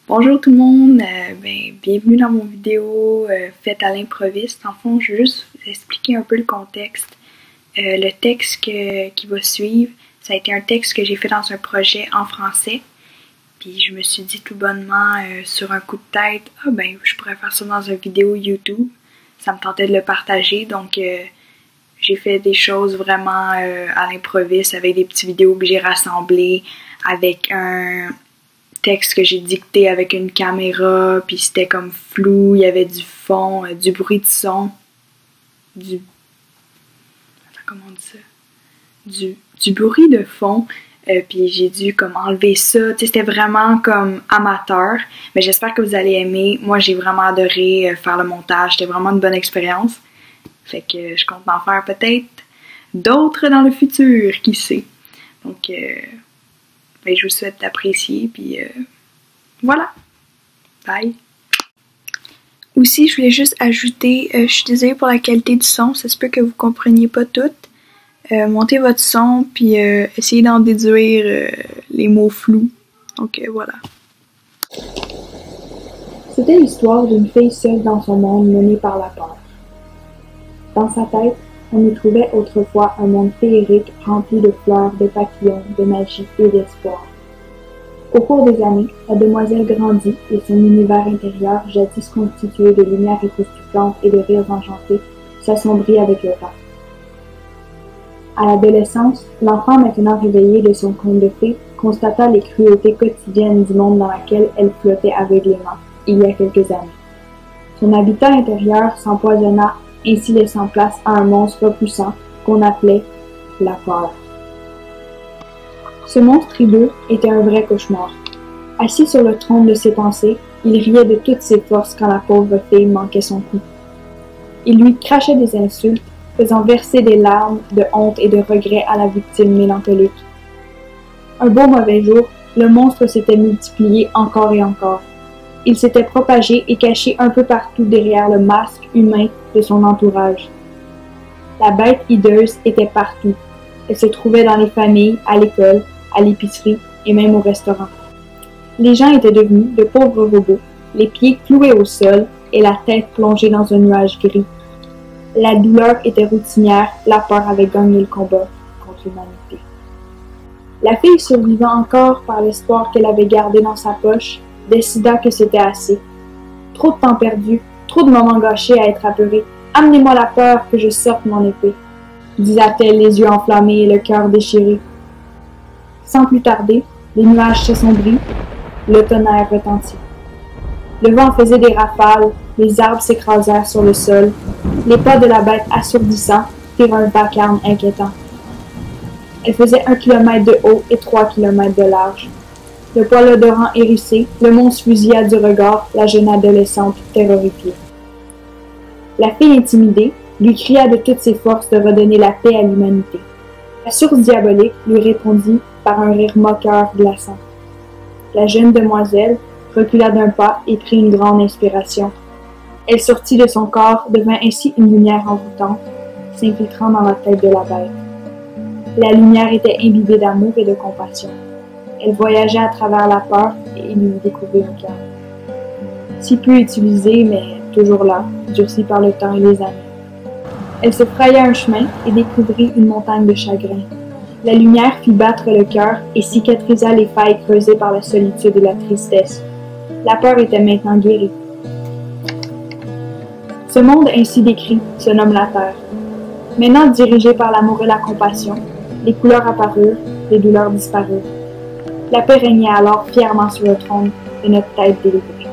Bonjour tout le monde, bienvenue dans mon vidéo faite à l'improviste. En fond, je vais juste vous expliquer un peu le contexte. Le texte qui va suivre, ça a été un texte que j'ai fait dans un projet en français. Puis je me suis dit tout bonnement sur un coup de tête, je pourrais faire ça dans une vidéo YouTube. Ça me tentait de le partager, donc j'ai fait des choses vraiment à l'improviste avec des petites vidéos que j'ai rassemblées avec un texte que j'ai dicté avec une caméra, puis c'était comme flou, il y avait du fond, du bruit de son, comment on dit ça? Du bruit de fond, puis j'ai dû comme enlever ça, tu sais, c'était vraiment comme amateur, mais j'espère que vous allez aimer. Moi j'ai vraiment adoré faire le montage, c'était vraiment une bonne expérience, fait que je compte en faire peut-être d'autres dans le futur, qui sait. Donc je vous souhaite d'apprécier, puis voilà. Bye! Aussi, je voulais juste ajouter, je suis désolée pour la qualité du son, ça se peut que vous compreniez pas tout. Montez votre son, puis essayez d'en déduire les mots flous. Donc voilà. C'était l'histoire d'une fille seule dans son monde menée par la peur. Dans sa tête, on y trouvait autrefois un monde féerique rempli de fleurs, de papillons, de magie et d'espoir. Au cours des années, la demoiselle grandit et son univers intérieur, jadis constitué de lumières époustouflantes et de rires enchantés, s'assombrit avec le temps. À l'adolescence, l'enfant maintenant réveillée de son conte de fées constata les cruautés quotidiennes du monde dans lequel elle flottait aveuglément, il y a quelques années. Son habitat intérieur s'empoisonna, ainsi laissant place à un monstre repoussant qu'on appelait la peur. Ce monstre hideux était un vrai cauchemar. Assis sur le trône de ses pensées, il riait de toutes ses forces quand la pauvre fille manquait son coup. Il lui crachait des insultes, faisant verser des larmes de honte et de regret à la victime mélancolique. Un beau mauvais jour, le monstre s'était multiplié encore et encore. Il s'était propagé et caché un peu partout derrière le masque humain de son entourage. La bête hideuse était partout. Elle se trouvait dans les familles, à l'école, à l'épicerie et même au restaurant. Les gens étaient devenus de pauvres robots, les pieds cloués au sol et la tête plongée dans un nuage gris. La douleur était routinière, la peur avait gagné le combat contre l'humanité. La fille, survivant encore par l'espoir qu'elle avait gardé dans sa poche, décida que c'était assez. Trop de temps perdu, trop de moments gâchés à être apeurés. Amenez-moi la peur que je sorte mon épée, disait-elle, les yeux enflammés et le cœur déchiré. Sans plus tarder, les nuages s'assombrirent, le tonnerre retentit. Le vent faisait des rafales, les arbres s'écrasèrent sur le sol, les pas de la bête assourdissant firent un vacarme inquiétant. Elle faisait 1 kilomètre de haut et 3 kilomètres de large. Le poil odorant hérissé, le monstre fusilla du regard la jeune adolescente terrorifiée. La fille intimidée lui cria de toutes ses forces de redonner la paix à l'humanité. La source diabolique lui répondit par un rire moqueur glaçant. La jeune demoiselle recula d'un pas et prit une grande inspiration. Elle sortit de son corps, devint ainsi une lumière envoûtante, s'infiltrant dans la tête de la bête. La lumière était imbibée d'amour et de compassion. Elle voyageait à travers la peur et lui découvrit un cœur. Si peu utilisée, mais toujours là, durcie par le temps et les années. Elle se fraya un chemin et découvrit une montagne de chagrin. La lumière fit battre le cœur et cicatrisa les failles creusées par la solitude et la tristesse. La peur était maintenant guérie. Ce monde ainsi décrit se nomme la Terre. Maintenant dirigé par l'amour et la compassion, les couleurs apparurent, les douleurs disparurent. La paix régnait alors fièrement sur le trône de notre tête délivrée.